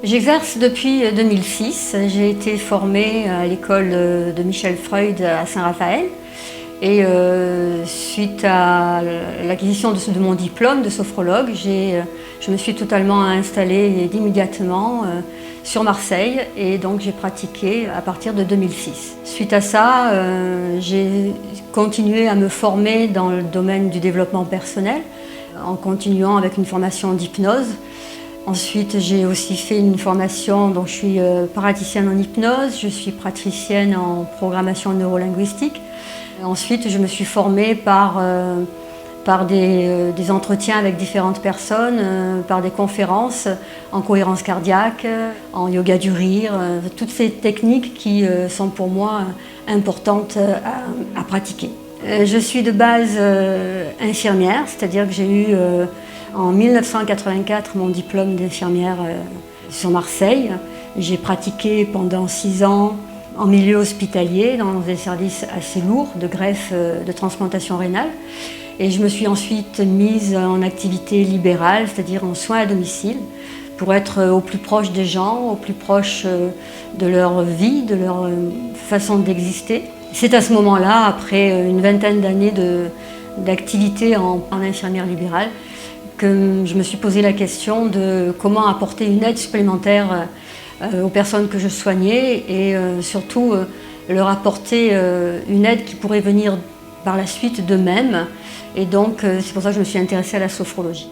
J'exerce depuis 2006. J'ai été formée à l'école de Michel Freud à Saint-Raphaël. Et suite à l'acquisition de mon diplôme de sophrologue, je me suis totalement installée immédiatement sur Marseille et donc j'ai pratiqué à partir de 2006. Suite à ça, j'ai continué à me former dans le domaine du développement personnel en continuant avec une formation d'hypnose. Ensuite, j'ai aussi fait une formation, donc je suis praticienne en hypnose, je suis praticienne en programmation neurolinguistique. Ensuite, je me suis formée par des entretiens avec différentes personnes, par des conférences en cohérence cardiaque, en yoga du rire, toutes ces techniques qui sont pour moi importantes à pratiquer. Je suis de base infirmière, c'est-à-dire que j'ai eu en 1984 mon diplôme d'infirmière sur Marseille. J'ai pratiqué pendant 6 ans en milieu hospitalier, dans des services assez lourds de greffe, de transplantation rénale. Et je me suis ensuite mise en activité libérale, c'est-à-dire en soins à domicile, pour être au plus proche des gens, au plus proche de leur vie, de leur façon d'exister. C'est à ce moment-là, après une vingtaine d'années d'activité en infirmière libérale, que je me suis posé la question de comment apporter une aide supplémentaire aux personnes que je soignais et surtout leur apporter une aide qui pourrait venir par la suite d'eux-mêmes. Et donc c'est pour ça que je me suis intéressée à la sophrologie.